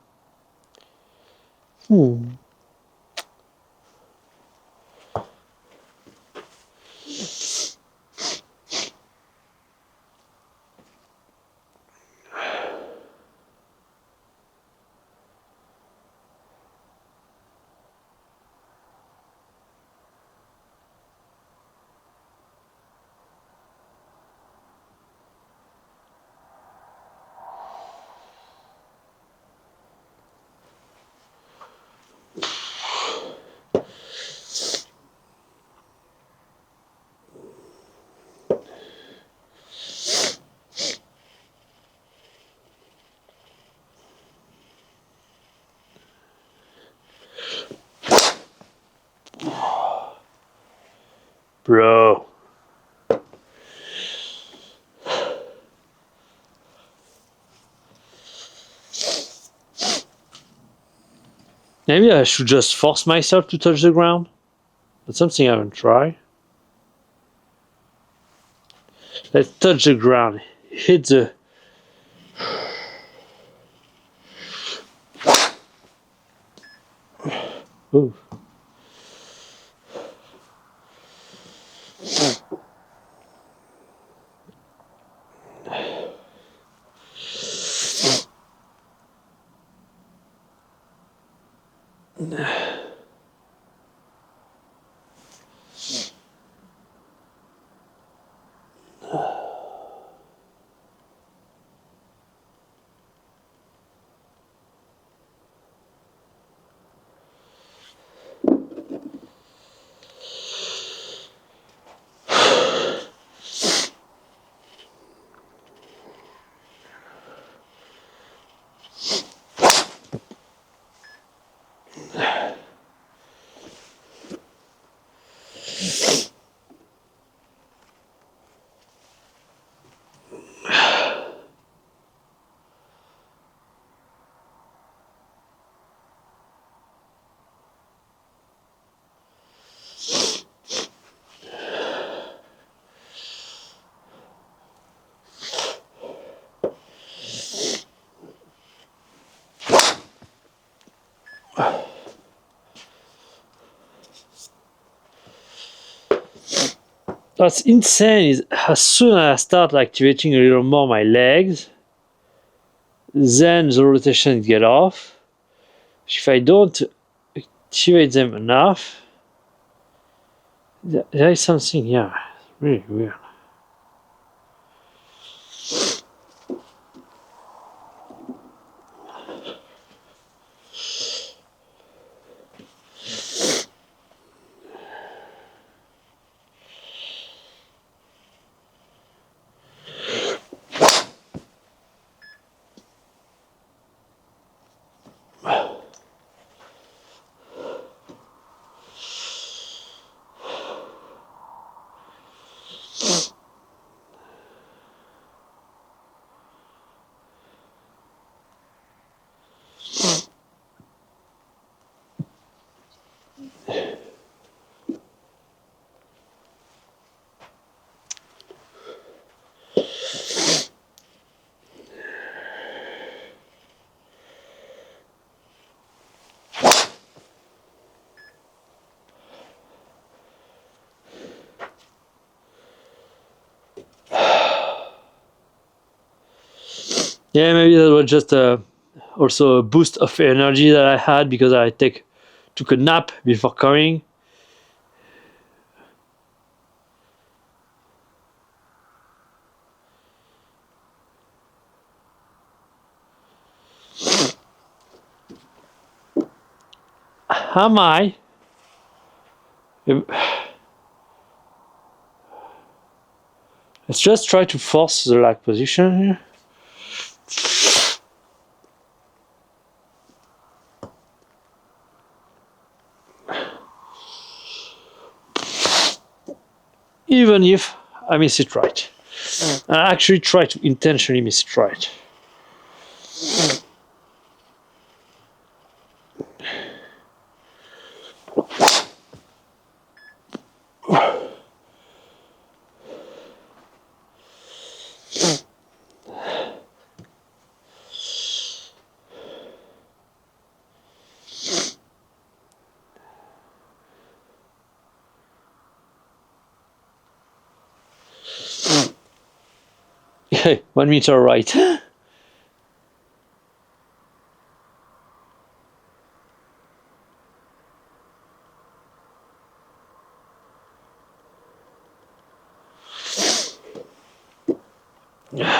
Bro. Maybe I should just force myself to touch the ground. That's something I haven't tried. Let's touch the ground. Hit the. Ooh. That's insane. Is as soon as I start activating a little more my legs, then the rotation get off. If I don't activate them enough, there is something, yeah, really weird. Yeah, maybe that was just also a boost of energy that I had because I took a nap before coming. Am I? Let's just try to force the lag position here. Even if I miss it right. I actually try to intentionally miss it right. Okay, 1 meter right.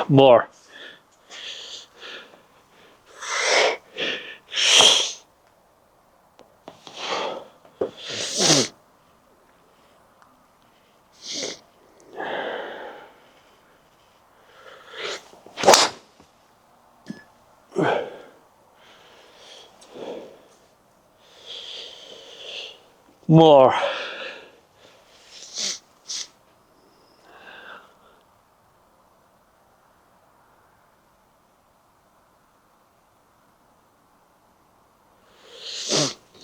More. More.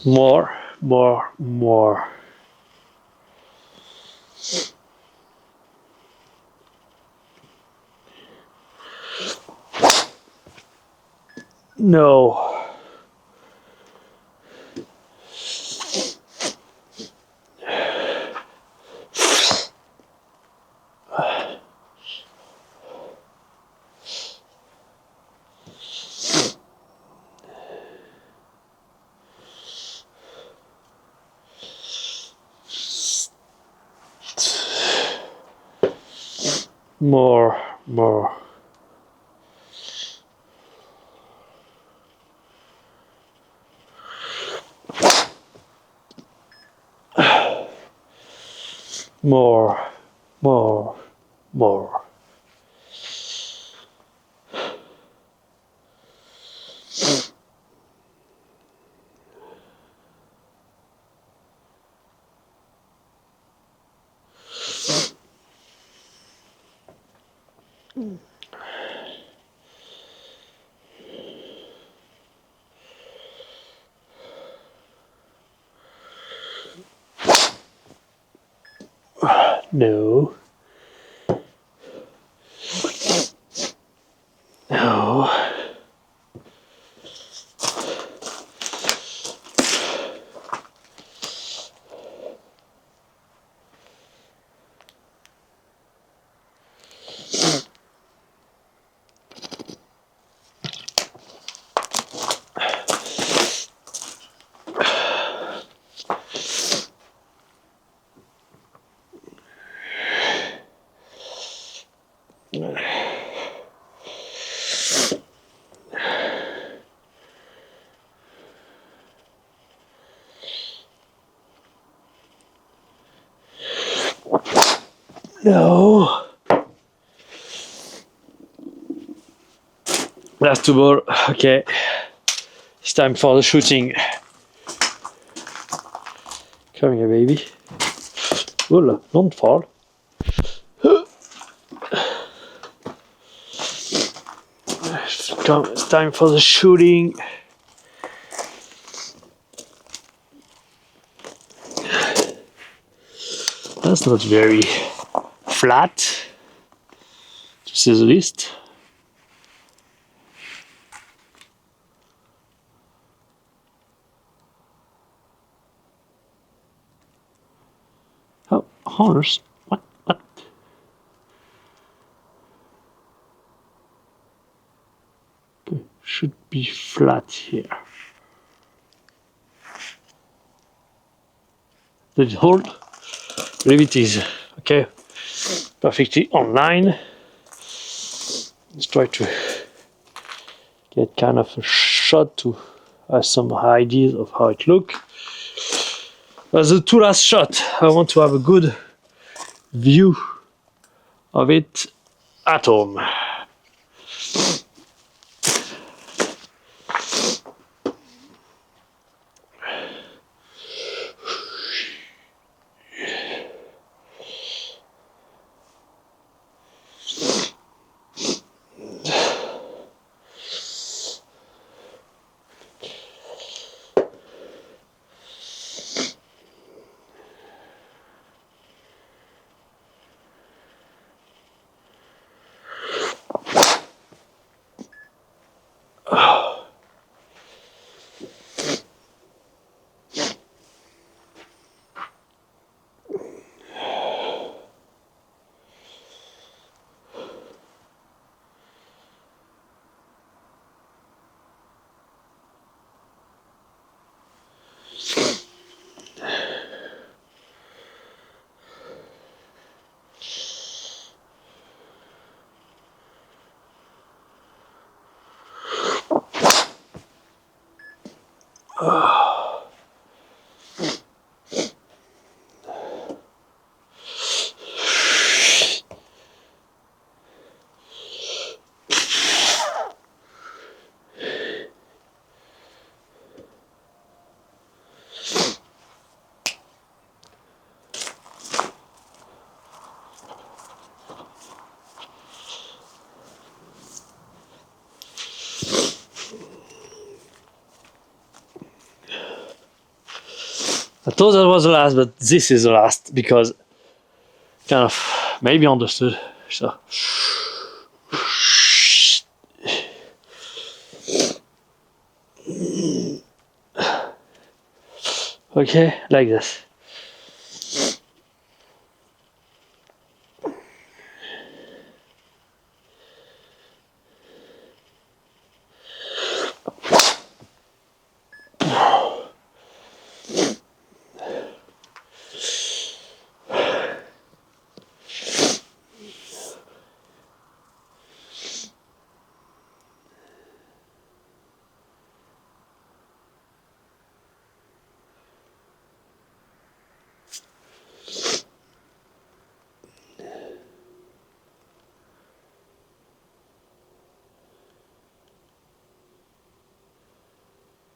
More, more, more. No. More, more. More, more, more. No. No. No. Last two ball. Okay. It's time for the shooting. Come here, baby. Oh, don't fall. It's time for the shooting. That's not very flat, to say the least. Oh, horse. What? What? Okay. Should be flat here. Did it hold? I believe it is. Okay. Perfectly online. Let's try to get kind of a shot to have some ideas of how it looks. As the two last shot, I want to have a good view of it at home. I thought that was the last, but this is the last because kind of maybe understood. So okay, like this.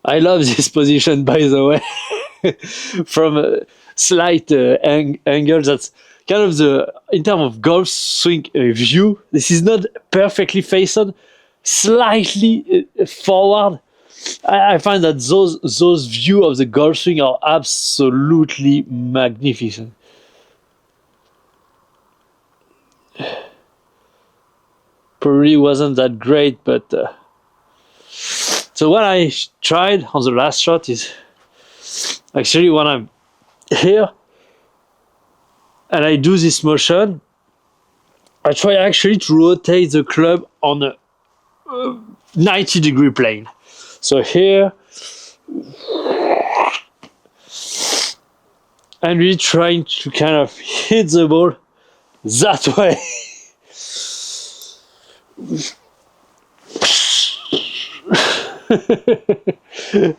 I love this position, by the way, from a slight angle. That's kind of the, in terms of golf swing view, this is not perfectly faced, slightly forward. I find that those view of the golf swing are absolutely magnificent. Probably wasn't that great, but so what I tried on the last shot is actually when I'm here and I do this motion, I try actually to rotate the club on a 90-degree plane. So here, I'm really trying to kind of hit the ball that way.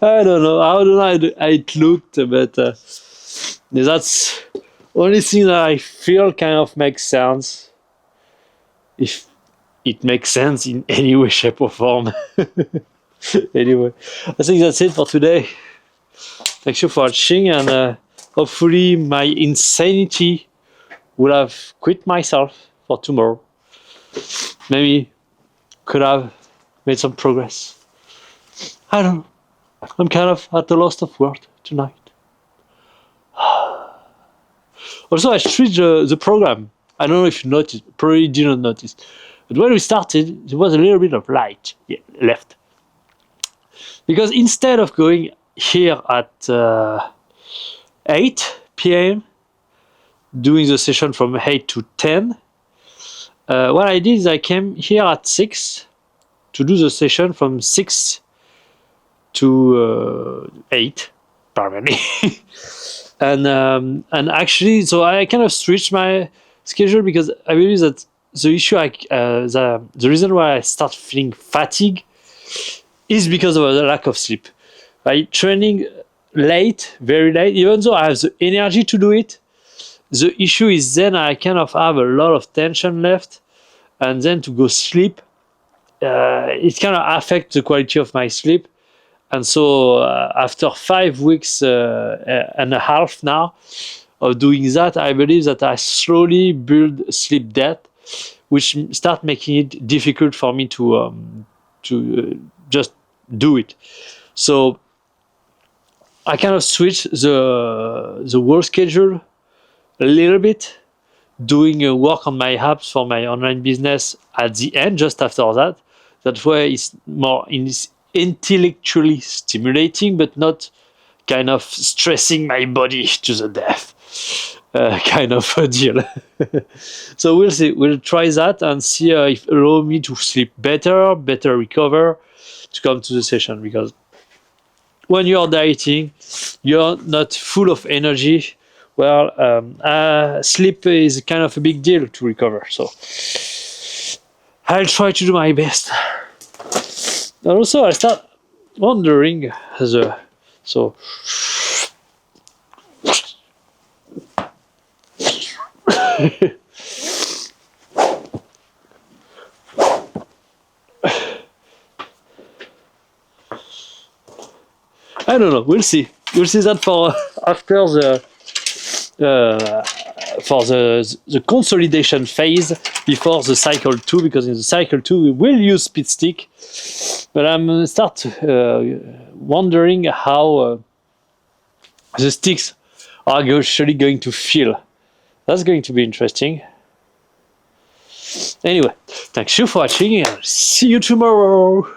I don't know how it looked, but that's only thing that I feel kind of makes sense. If it makes sense in any way, shape, or form. Anyway, I think that's it for today. Thank you for watching, and hopefully my insanity will have quit myself for tomorrow. Maybe could have made some progress. I don't know. I'm kind of at the loss of word tonight. Also, I switched the program. I don't know if you noticed, probably didn't notice. But when we started, there was a little bit of light left. Because instead of going here at 8 p.m., doing the session from 8 to 10, what I did is I came here at 6 to do the session from 6 to 8, apparently. And actually, so I kind of switched my schedule because I believe that the issue, the reason why I start feeling fatigue is because of the lack of sleep. By training late, very late, even though I have the energy to do it, the issue is then I kind of have a lot of tension left, and then to go sleep, it kind of affects the quality of my sleep. And so after 5 weeks and a half now of doing that, I believe that I slowly build sleep debt, which start making it difficult for me to just do it. So I kind of switched the work schedule a little bit, doing work on my apps for my online business at the end, just after that. That's where it's more intellectually stimulating, but not kind of stressing my body to the death. Kind of a deal. So we'll see. We'll try that and see if it allow me to sleep better recover, to come to the session. Because when you're dieting, you're not full of energy. Well, sleep is kind of a big deal to recover. So I'll try to do my best. And also, I start wondering, so I don't know. We'll see. We'll see that for after the consolidation phase before the cycle 2, because in the cycle 2 we will use speed stick, but I'm start wondering how the sticks are actually going to feel. That's going to be interesting. Anyway, thanks you for watching and see you tomorrow.